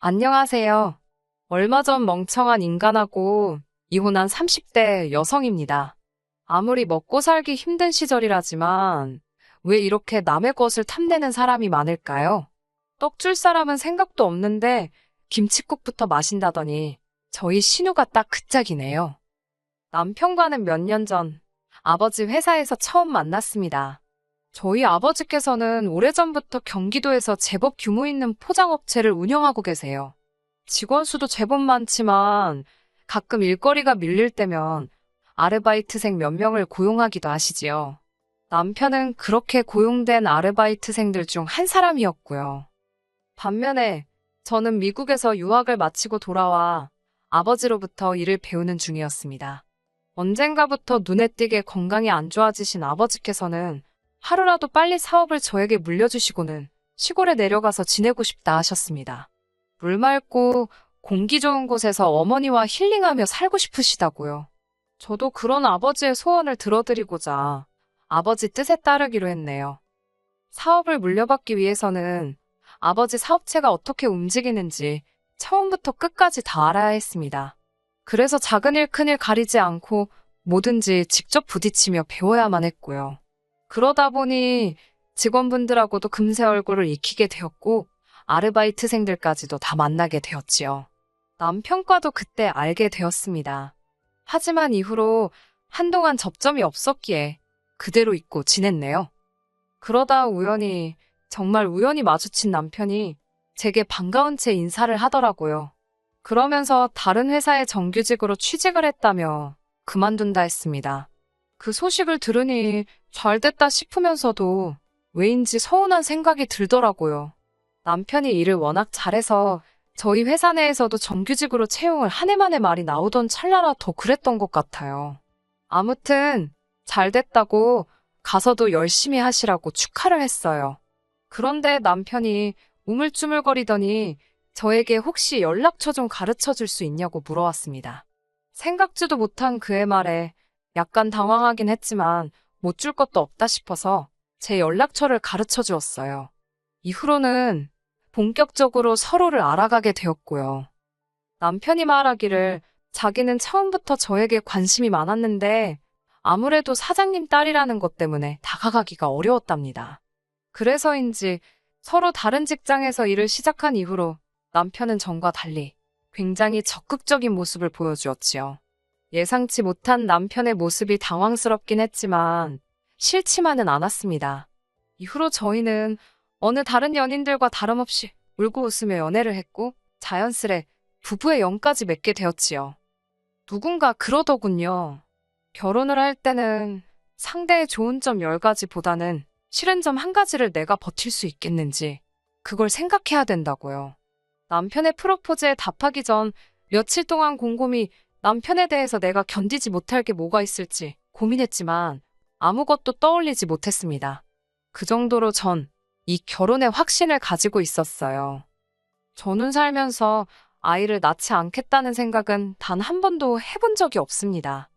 안녕하세요. 얼마 전 멍청한 인간하고 이혼한 30대 여성입니다. 아무리 먹고 살기 힘든 시절이라지만 왜 이렇게 남의 것을 탐내는 사람이 많을까요? 떡 줄 사람은 생각도 없는데 김칫국부터 마신다더니 저희 신우가 딱 그 짝이네요. 남편과는 몇 년 전 아버지 회사에서 처음 만났습니다. 저희 아버지께서는 오래전부터 경기도에서 제법 규모 있는 포장업체를 운영하고 계세요. 직원 수도 제법 많지만 가끔 일거리가 밀릴 때면 아르바이트생 몇 명을 고용하기도 하시지요. 남편은 그렇게 고용된 아르바이트생들 중 한 사람이었고요. 반면에 저는 미국에서 유학을 마치고 돌아와 아버지로부터 일을 배우는 중이었습니다. 언젠가부터 눈에 띄게 건강이 안 좋아지신 아버지께서는 하루라도 빨리 사업을 저에게 물려주시고는 시골에 내려가서 지내고 싶다 하셨습니다. 물 맑고 공기 좋은 곳에서 어머니와 힐링하며 살고 싶으시다고요. 저도 그런 아버지의 소원을 들어드리고자 아버지 뜻에 따르기로 했네요. 사업을 물려받기 위해서는 아버지 사업체가 어떻게 움직이는지 처음부터 끝까지 다 알아야 했습니다. 그래서 작은 일, 큰 일 가리지 않고 뭐든지 직접 부딪히며 배워야만 했고요. 그러다 보니 직원분들하고도 금세 얼굴을 익히게 되었고 아르바이트생들까지도 다 만나게 되었지요. 남편과도 그때 알게 되었습니다. 하지만 이후로 한동안 접점이 없었기에 그대로 잊고 지냈네요. 그러다 정말 우연히 마주친 남편이 제게 반가운 채 인사를 하더라고요. 그러면서 다른 회사에 정규직으로 취직을 했다며 그만둔다 했습니다. 그 소식을 들으니 잘 됐다 싶으면서도 왜인지 서운한 생각이 들더라고요. 남편이 일을 워낙 잘해서 저희 회사 내에서도 정규직으로 채용을 한 해 만에 말이 나오던 찰나라 더 그랬던 것 같아요. 아무튼 잘 됐다고 가서도 열심히 하시라고 축하를 했어요. 그런데 남편이 우물쭈물거리더니 저에게 혹시 연락처 좀 가르쳐 줄 수 있냐고 물어왔습니다. 생각지도 못한 그의 말에 약간 당황하긴 했지만 못 줄 것도 없다 싶어서 제 연락처를 가르쳐 주었어요. 이후로는 본격적으로 서로를 알아가게 되었고요. 남편이 말하기를 자기는 처음부터 저에게 관심이 많았는데 아무래도 사장님 딸이라는 것 때문에 다가가기가 어려웠답니다. 그래서인지 서로 다른 직장에서 일을 시작한 이후로 남편은 전과 달리 굉장히 적극적인 모습을 보여주었지요. 예상치 못한 남편의 모습이 당황스럽긴 했지만 싫지만은 않았습니다. 이후로 저희는 어느 다른 연인들과 다름없이 울고 웃으며 연애를 했고 자연스레 부부의 영까지 맺게 되었지요. 누군가 그러더군요. 결혼을 할 때는 상대의 좋은 점 10가지보다는 싫은 점 1가지를 내가 버틸 수 있겠는지 그걸 생각해야 된다고요. 남편의 프로포즈에 답하기 전 며칠 동안 곰곰이 남편에 대해서 내가 견디지 못할 게 뭐가 있을지 고민했지만 아무것도 떠올리지 못했습니다. 그 정도로 전 이 결혼에 확신을 가지고 있었어요. 저는 살면서 아이를 낳지 않겠다는 생각은 단 한 번도 해본 적이 없습니다.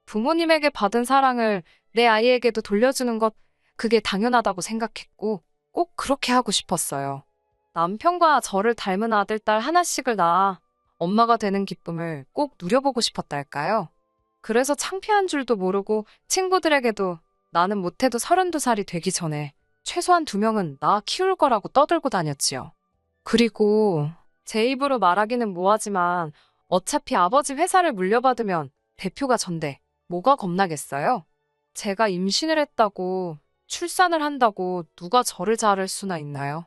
부모님에게 받은 사랑을 내 아이에게도 돌려주는 것, 그게 당연하다고 생각했고 꼭 그렇게 하고 싶었어요. 남편과 저를 닮은 아들, 딸 하나씩을 낳아 엄마가 되는 기쁨을 꼭 누려보고 싶었달까요? 그래서 창피한 줄도 모르고 친구들에게도 나는 못해도 32살이 되기 전에 최소한 2명은 낳아 키울 거라고 떠들고 다녔지요. 그리고 제 입으로 말하기는 뭐하지만 어차피 아버지 회사를 물려받으면 대표가 전데 뭐가 겁나겠어요? 제가 임신을 했다고 출산을 한다고 누가 저를 자를 수나 있나요?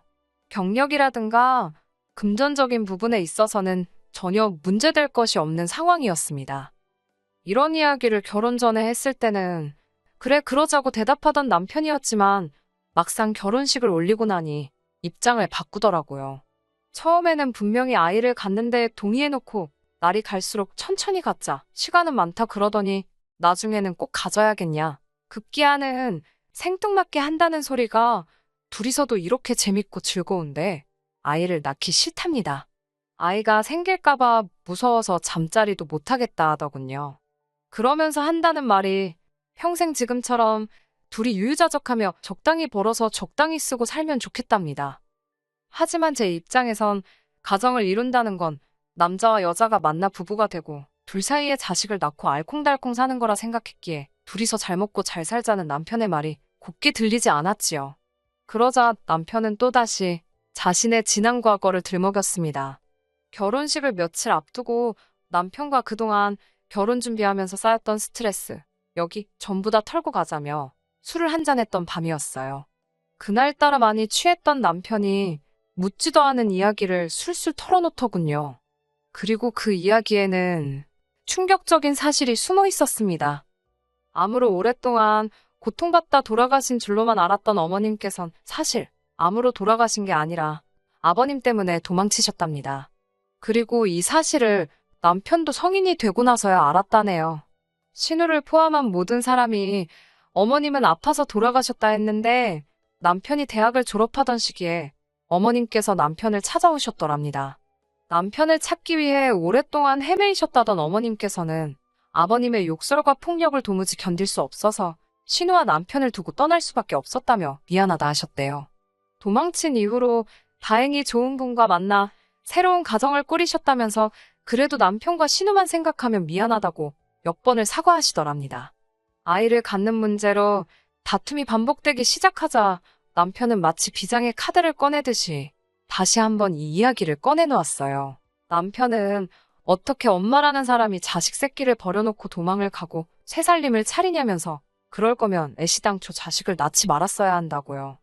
경력이라든가 금전적인 부분에 있어서는 전혀 문제될 것이 없는 상황이었습니다. 이런 이야기를 결혼 전에 했을 때는 그래 그러자고 대답하던 남편이었지만 막상 결혼식을 올리고 나니 입장을 바꾸더라고요. 처음에는 분명히 아이를 갖는데 동의해놓고 날이 갈수록 천천히 갖자, 시간은 많다 그러더니 나중에는 꼭 가져야겠냐. 급기야는 생뚱맞게 한다는 소리가 둘이서도 이렇게 재밌고 즐거운데 아이를 낳기 싫답니다. 아이가 생길까봐 무서워서 잠자리도 못하겠다 하더군요. 그러면서 한다는 말이 평생 지금처럼 둘이 유유자적하며 적당히 벌어서 적당히 쓰고 살면 좋겠답니다. 하지만 제 입장에선 가정을 이룬다는 건 남자와 여자가 만나 부부가 되고 둘 사이에 자식을 낳고 알콩달콩 사는 거라 생각했기에 둘이서 잘 먹고 잘 살자는 남편의 말이 곱게 들리지 않았지요. 그러자 남편은 또다시 자신의 지난 과거를 들먹였습니다. 결혼식을 며칠 앞두고 남편과 그동안 결혼 준비하면서 쌓였던 스트레스, 여기 전부 다 털고 가자며 술을 한잔 했던 밤이었어요. 그날따라 많이 취했던 남편이 묻지도 않은 이야기를 술술 털어놓더군요. 그리고 그 이야기에는 충격적인 사실이 숨어 있었습니다. 암으로 오랫동안 고통받다 돌아가신 줄로만 알았던 어머님께선 사실 암으로 돌아가신 게 아니라 아버님 때문에 도망치셨답니다. 그리고 이 사실을 남편도 성인이 되고 나서야 알았다네요. 신우를 포함한 모든 사람이 어머님은 아파서 돌아가셨다 했는데 남편이 대학을 졸업하던 시기에 어머님께서 남편을 찾아오셨더랍니다. 남편을 찾기 위해 오랫동안 헤매이셨다던 어머님께서는 아버님의 욕설과 폭력을 도무지 견딜 수 없어서 신우와 남편을 두고 떠날 수밖에 없었다며 미안하다 하셨대요. 도망친 이후로 다행히 좋은 분과 만나 새로운 가정을 꾸리셨다면서 그래도 남편과 신우만 생각하면 미안하다고 몇 번을 사과하시더랍니다. 아이를 갖는 문제로 다툼이 반복되기 시작하자 남편은 마치 비장의 카드를 꺼내듯이 다시 한번 이 이야기를 꺼내놓았어요. 남편은 어떻게 엄마라는 사람이 자식 새끼를 버려놓고 도망을 가고 새 살림을 차리냐면서 그럴 거면 애시당초 자식을 낳지 말았어야 한다고요.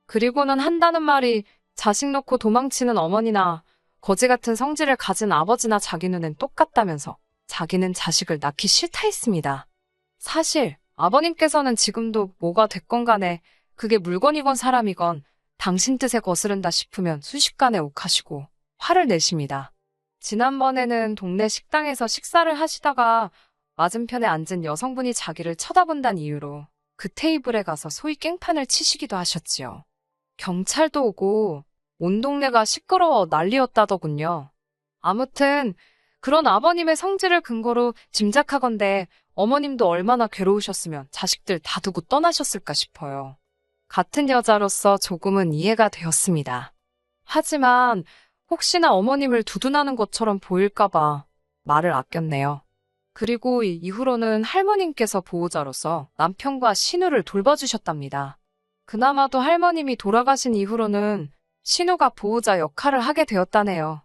그리고는 한다는 말이 자식 놓고 도망치는 어머니나 거지 같은 성질을 가진 아버지나 자기 눈엔 똑같다면서 자기는 자식을 낳기 싫다 했습니다. 사실 아버님께서는 지금도 뭐가 됐건 간에 그게 물건이건 사람이건 당신 뜻에 거스른다 싶으면 순식간에 욱하시고 화를 내십니다. 지난번에는 동네 식당에서 식사를 하시다가 맞은편에 앉은 여성분이 자기를 쳐다본다는 이유로 그 테이블에 가서 소위 깽판을 치시기도 하셨지요. 경찰도 오고 온 동네가 시끄러워 난리였다더군요. 아무튼 그런 아버님의 성질을 근거로 짐작하건대 어머님도 얼마나 괴로우셨으면 자식들 다 두고 떠나셨을까 싶어요. 같은 여자로서 조금은 이해가 되었습니다. 하지만 혹시나 어머님을 두둔하는 것처럼 보일까봐 말을 아꼈네요. 그리고 이후로는 할머님께서 보호자로서 남편과 신우를 돌봐주셨답니다. 그나마도 할머님이 돌아가신 이후로는 신우가 보호자 역할을 하게 되었다네요.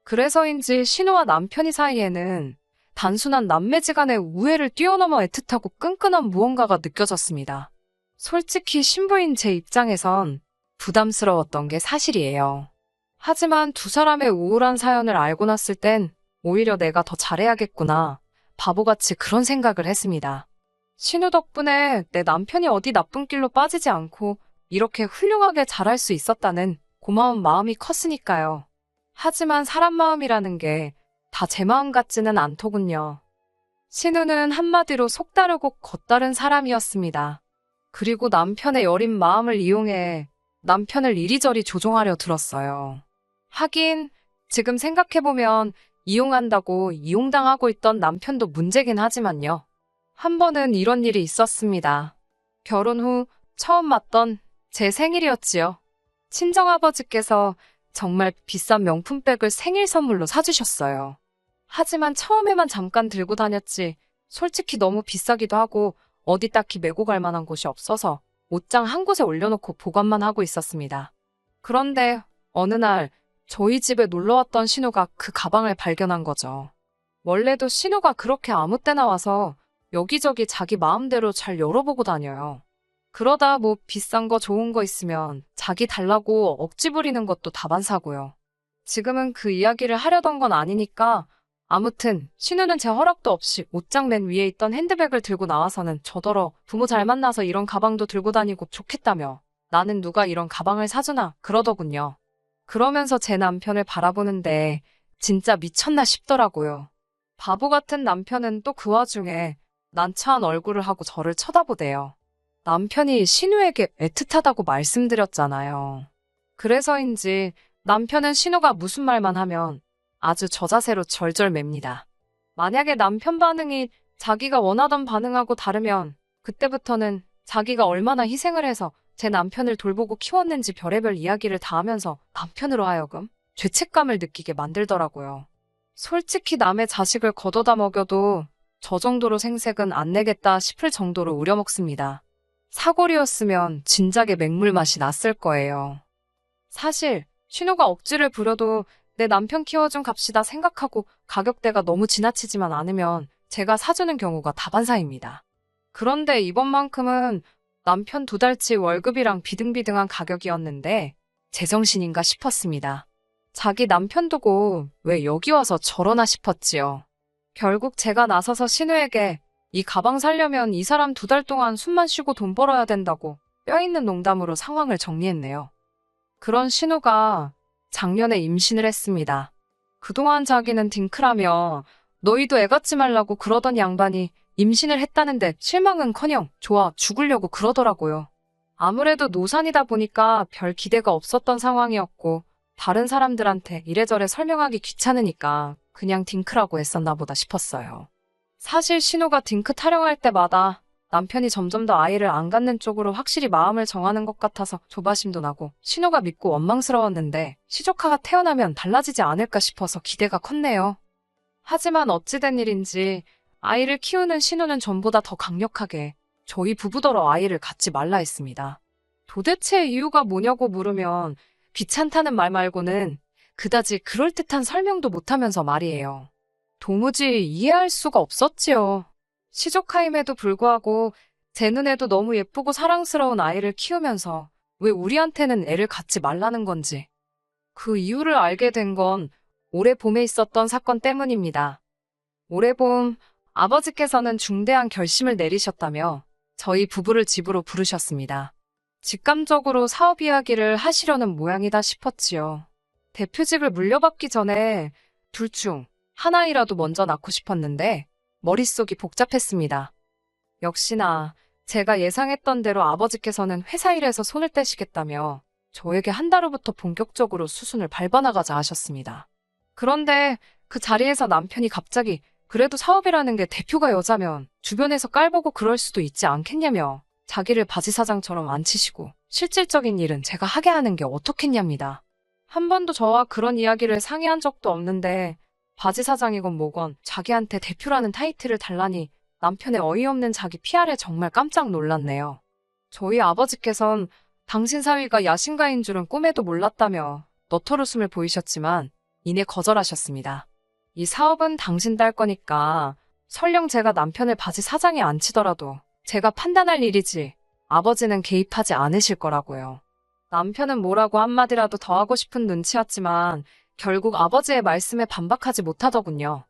그래서인지 신우와 남편이 사이에는 단순한 남매지간의 우애를 뛰어넘어 애틋하고 끈끈한 무언가가 느껴졌습니다. 솔직히 신부인 제 입장에선 부담스러웠던 게 사실이에요. 하지만 두 사람의 우울한 사연을 알고 났을 땐 오히려 내가 더 잘해야겠구나. 바보같이 그런 생각을 했습니다. 신우 덕분에 내 남편이 어디 나쁜 길로 빠지지 않고 이렇게 훌륭하게 자랄 수 있었다는 고마운 마음이 컸으니까요. 하지만 사람 마음이라는 게 다 제 마음 같지는 않더군요. 신우는 한마디로 속다르고 겉다른 사람이었습니다. 그리고 남편의 여린 마음을 이용해 남편을 이리저리 조종하려 들었어요. 하긴 지금 생각해보면 이용한다고 이용당하고 있던 남편도 문제긴 하지만요. 한 번은 이런 일이 있었습니다. 결혼 후 처음 맞던 제 생일이었지요. 친정아버지께서 정말 비싼 명품백을 생일 선물로 사주셨어요. 하지만 처음에만 잠깐 들고 다녔지 솔직히 너무 비싸기도 하고 어디 딱히 메고 갈 만한 곳이 없어서 옷장 한 곳에 올려놓고 보관만 하고 있었습니다. 그런데 어느 날 저희 집에 놀러왔던 신우가 그 가방을 발견한 거죠. 원래도 신우가 그렇게 아무 때나 와서 여기저기 자기 마음대로 잘 열어보고 다녀요. 그러다 뭐 비싼 거 좋은 거 있으면 자기 달라고 억지 부리는 것도 다반사고요. 지금은 그 이야기를 하려던 건 아니니까 아무튼 신우는 제 허락도 없이 옷장 맨 위에 있던 핸드백을 들고 나와서는 저더러 부모 잘 만나서 이런 가방도 들고 다니고 좋겠다며 나는 누가 이런 가방을 사주나 그러더군요. 그러면서 제 남편을 바라보는데 진짜 미쳤나 싶더라고요. 바보 같은 남편은 또 그 와중에 난처한 얼굴을 하고 저를 쳐다보대요. 남편이 신우에게 애틋하다고 말씀드렸잖아요. 그래서인지 남편은 신우가 무슨 말만 하면 아주 저자세로 절절맵니다. 만약에 남편 반응이 자기가 원하던 반응하고 다르면 그때부터는 자기가 얼마나 희생을 해서 제 남편을 돌보고 키웠는지 별의별 이야기를 다 하면서 남편으로 하여금 죄책감을 느끼게 만들더라고요. 솔직히 남의 자식을 걷어다 먹여도 저 정도로 생색은 안 내겠다 싶을 정도로 우려먹습니다. 사골이었으면 진작에 맹물 맛이 났을 거예요. 사실 신우가 억지를 부려도 내 남편 키워준 값이다 생각하고 가격대가 너무 지나치지만 않으면 제가 사주는 경우가 다반사입니다. 그런데 이번만큼은 남편 2달치 월급이랑 비등비등한 가격이었는데 제정신인가 싶었습니다. 자기 남편 두고 왜 여기 와서 저러나 싶었지요. 결국 제가 나서서 신우에게 이 가방 사려면 이 사람 2달 동안 숨만 쉬고 돈 벌어야 된다고 뼈있는 농담으로 상황을 정리했네요. 그런 신우가 작년에 임신을 했습니다. 그동안 자기는 딩크라며 너희도 애 갖지 말라고 그러던 양반이 임신을 했다는데 실망은커녕 좋아 죽으려고 그러더라고요. 아무래도 노산이다 보니까 별 기대가 없었던 상황이었고 다른 사람들한테 이래저래 설명하기 귀찮으니까 그냥 딩크라고 했었나 보다 싶었어요. 사실 신우가 딩크 타령할 때마다 남편이 점점 더 아이를 안 갖는 쪽으로 확실히 마음을 정하는 것 같아서 조바심도 나고 신우가 믿고 원망스러웠는데 시조카가 태어나면 달라지지 않을까 싶어서 기대가 컸네요. 하지만 어찌된 일인지 아이를 키우는 신우는 전보다 더 강력하게 저희 부부더러 아이를 갖지 말라 했습니다. 도대체 이유가 뭐냐고 물으면 귀찮다는 말 말고는 그다지 그럴듯한 설명도 못하면서 말이에요. 도무지 이해할 수가 없었지요. 시조카임에도 불구하고 제 눈에도 너무 예쁘고 사랑스러운 아이를 키우면서 왜 우리한테는 애를 갖지 말라는 건지. 그 이유를 알게 된 건 올해 봄에 있었던 사건 때문입니다. 올해 봄 아버지께서는 중대한 결심을 내리셨다며 저희 부부를 집으로 부르셨습니다. 직감적으로 사업 이야기를 하시려는 모양이다 싶었지요. 대표직을 물려받기 전에 둘 중 하나이라도 먼저 낳고 싶었는데 머릿속이 복잡했습니다. 역시나 제가 예상했던 대로 아버지께서는 회사 일에서 손을 떼시겠다며 저에게 한 달 후부터 본격적으로 수순을 밟아나가자 하셨습니다. 그런데 그 자리에서 남편이 갑자기 그래도 사업이라는 게 대표가 여자면 주변에서 깔보고 그럴 수도 있지 않겠냐며 자기를 바지사장처럼 앉히시고 실질적인 일은 제가 하게 하는 게 어떻겠냐입니다. 한 번도 저와 그런 이야기를 상의한 적도 없는데 바지사장이건 뭐건 자기한테 대표라는 타이틀을 달라니 남편의 어이없는 자기 PR에 정말 깜짝 놀랐네요. 저희 아버지께선 당신 사위가 야심가인 줄은 꿈에도 몰랐다며 너털웃음을 보이셨지만 이내 거절하셨습니다. 이 사업은 당신 딸 거니까 설령 제가 남편을 바지사장에 앉히더라도 제가 판단할 일이지 아버지는 개입하지 않으실 거라고요. 남편은 뭐라고 한마디라도 더 하고 싶은 눈치였지만 결국 아버지의 말씀에 반박하지 못하더군요.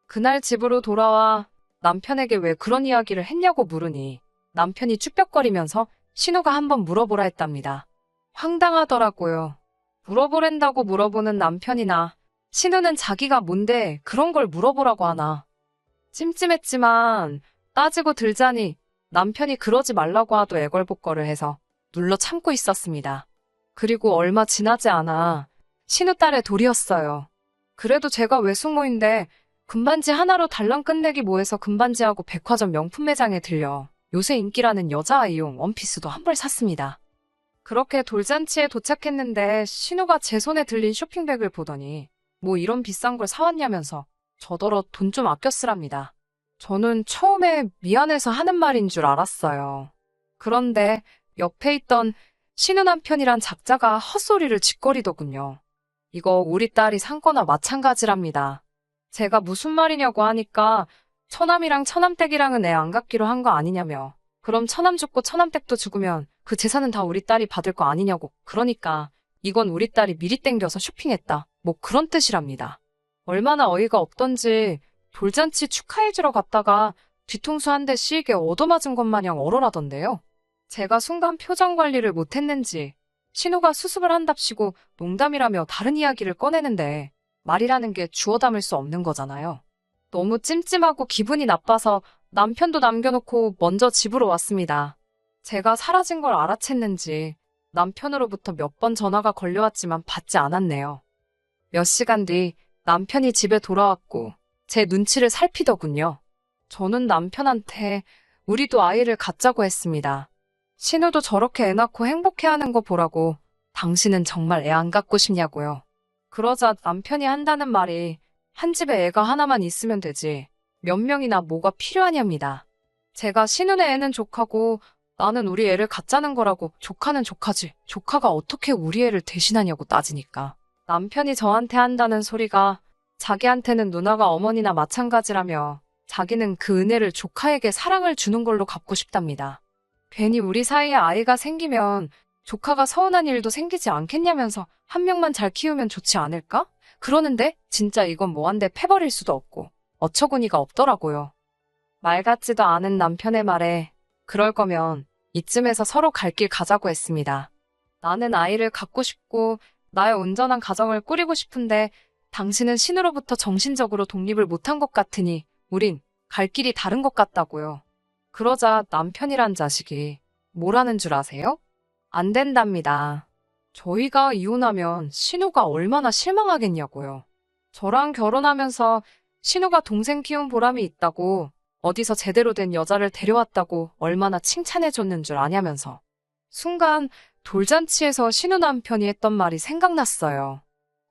그날 집으로 돌아와 남편에게 왜 그런 이야기를 했냐고 물으니 남편이 쭈뼛거리면서 신우가 한번 물어보라 했답니다. 황당하더라고요. 물어보랜다고 물어보는 남편이나 신우는 자기가 뭔데 그런 걸 물어보라고 하나. 찜찜했지만 따지고 들자니 남편이 그러지 말라고 하도 애걸복걸을 해서 눌러 참고 있었습니다. 그리고 얼마 지나지 않아 신우 딸의 돌이었어요. 그래도 제가 외숙모인데 금반지 하나로 달랑 끝내기 뭐해서 금반지하고 백화점 명품 매장에 들려 요새 인기라는 여자아이용 원피스도 한 벌 샀습니다. 그렇게 돌잔치에 도착했는데 신우가 제 손에 들린 쇼핑백을 보더니 뭐 이런 비싼 걸 사왔냐면서 저더러 돈 좀 아껴 쓰랍니다. 저는 처음에 미안해서 하는 말인 줄 알았어요. 그런데 옆에 있던 신우 남편이란 작자가 헛소리를 짓거리더군요. 이거 우리 딸이 산 거나 마찬가지랍니다. 제가 무슨 말이냐고 하니까 처남이랑 처남댁이랑은 애 안 갖기로 한 거 아니냐며 그럼 처남 죽고 처남댁도 죽으면 그 재산은 다 우리 딸이 받을 거 아니냐고 그러니까 이건 우리 딸이 미리 땡겨서 쇼핑했다 뭐 그런 뜻이랍니다. 얼마나 어이가 없던지 돌잔치 축하해주러 갔다가 뒤통수 한 대 씌게 얻어맞은 것 마냥 얼얼하던데요. 제가 순간 표정 관리를 못했는지 신우가 수습을 한답시고 농담이라며 다른 이야기를 꺼내는데 말이라는 게 주워 담을 수 없는 거잖아요. 너무 찜찜하고 기분이 나빠서 남편도 남겨놓고 먼저 집으로 왔습니다. 제가 사라진 걸 알아챘는지 남편으로부터 몇 번 전화가 걸려왔지만 받지 않았네요. 몇 시간 뒤 남편이 집에 돌아왔고 제 눈치를 살피더군요. 저는 남편한테 우리도 아이를 갖자고 했습니다. 신우도 저렇게 애 낳고 행복해하는 거 보라고 당신은 정말 애 안 갖고 싶냐고요. 그러자 남편이 한다는 말이 한 집에 애가 하나만 있으면 되지. 몇 명이나 뭐가 필요하냐입니다. 제가 신혼의 애는 조카고 나는 우리 애를 갖자는 거라고 조카는 조카지. 조카가 어떻게 우리 애를 대신하냐고 따지니까. 남편이 저한테 한다는 소리가 자기한테는 누나가 어머니나 마찬가지라며 자기는 그 은혜를 조카에게 사랑을 주는 걸로 갚고 싶답니다. 괜히 우리 사이에 아이가 생기면 조카가 서운한 일도 생기지 않겠냐면서 한 명만 잘 키우면 좋지 않을까? 그러는데 진짜 이건 뭐한데 패버릴 수도 없고 어처구니가 없더라고요. 말 같지도 않은 남편의 말에 그럴 거면 이쯤에서 서로 갈 길 가자고 했습니다. 나는 아이를 갖고 싶고 나의 온전한 가정을 꾸리고 싶은데 당신은 신우로부터 정신적으로 독립을 못한 것 같으니 우린 갈 길이 다른 것 같다고요. 그러자 남편이란 자식이 뭐라는 줄 아세요? 안 된답니다. 저희가 이혼하면 신우가 얼마나 실망하겠냐고요. 저랑 결혼하면서 신우가 동생 키운 보람이 있다고 어디서 제대로 된 여자를 데려왔다고 얼마나 칭찬해줬는 줄 아냐면서. 순간 돌잔치에서 신우 남편이 했던 말이 생각났어요.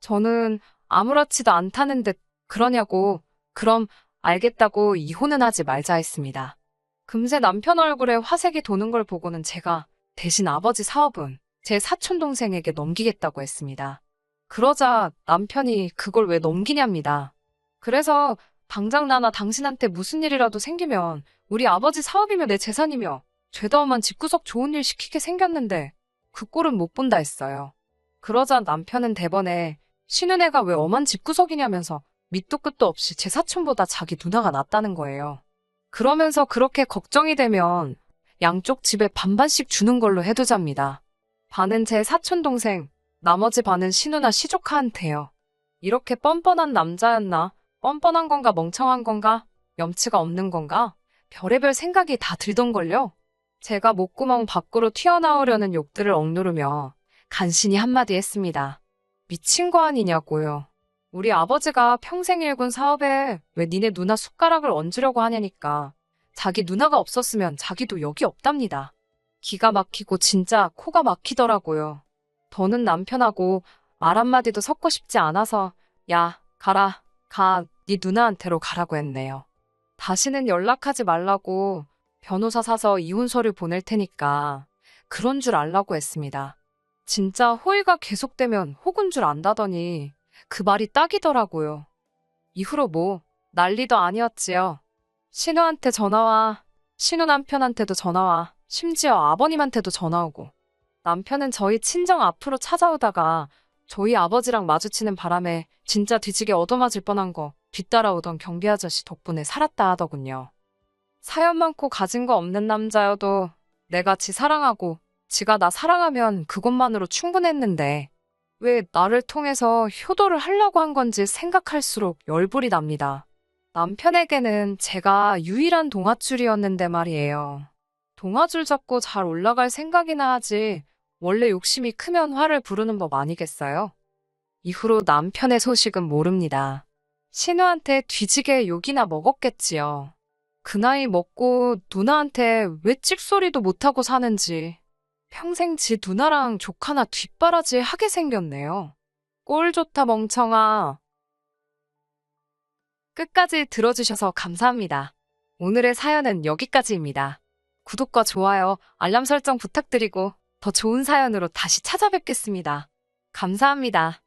저는 아무렇지도 않다는 듯 그러냐고 그럼 알겠다고 이혼은 하지 말자 했습니다. 금세 남편 얼굴에 화색이 도는 걸 보고는 제가 대신 아버지 사업은 제 사촌동생에게 넘기겠다고 했습니다. 그러자 남편이 그걸 왜 넘기냐입니다. 그래서 당장 나나 당신한테 무슨 일이라도 생기면 우리 아버지 사업이며 내 재산이며 죄다 엄한 집구석 좋은 일 시키게 생겼는데 그 꼴은 못 본다 했어요. 그러자 남편은 대번에 신은혜가 왜 엄한 집구석이냐면서 밑도 끝도 없이 제 사촌보다 자기 누나가 낫다는 거예요. 그러면서 그렇게 걱정이 되면 양쪽 집에 반반씩 주는 걸로 해두자입니다. 반은 제 사촌동생, 나머지 반은 신우나 시조카한테요. 이렇게 뻔뻔한 남자였나? 뻔뻔한 건가 멍청한 건가? 염치가 없는 건가? 별의별 생각이 다 들던걸요? 제가 목구멍 밖으로 튀어나오려는 욕들을 억누르며 간신히 한마디 했습니다. 미친 거 아니냐고요. 우리 아버지가 평생 일군 사업에 왜 니네 누나 숟가락을 얹으려고 하냐니까. 자기 누나가 없었으면 자기도 여기 없답니다. 기가 막히고 진짜 코가 막히더라고요. 더는 남편하고 말 한마디도 섞고 싶지 않아서 야, 가라. 가, 네 누나한테로 가라고 했네요. 다시는 연락하지 말라고 변호사 사서 이혼 서류 보낼 테니까 그런 줄 알라고 했습니다. 진짜 호의가 계속되면 혹은 줄 안다더니 그 말이 딱이더라고요. 이후로 뭐 난리도 아니었지요. 신우한테 전화와, 신우 남편한테도 전화와, 심지어 아버님한테도 전화 오고. 남편은 저희 친정 앞으로 찾아오다가 저희 아버지랑 마주치는 바람에 진짜 뒤지게 얻어맞을 뻔한 거 뒤따라오던 경비 아저씨 덕분에 살았다 하더군요. 사연 많고 가진 거 없는 남자여도 내가 지 사랑하고 지가 나 사랑하면 그것만으로 충분했는데 왜 나를 통해서 효도를 하려고 한 건지 생각할수록 열불이 납니다. 남편에게는 제가 유일한 동아줄이었는데 말이에요. 동아줄 잡고 잘 올라갈 생각이나 하지 원래 욕심이 크면 화를 부르는 법 아니겠어요? 이후로 남편의 소식은 모릅니다. 신우한테 뒤지게 욕이나 먹었겠지요. 그 나이 먹고 누나한테 왜 찍소리도 못하고 사는지 평생 지 누나랑 조카나 뒷바라지 하게 생겼네요. 꼴 좋다 멍청아. 끝까지 들어주셔서 감사합니다. 오늘의 사연은 여기까지입니다. 구독과 좋아요, 알람 설정 부탁드리고 더 좋은 사연으로 다시 찾아뵙겠습니다. 감사합니다.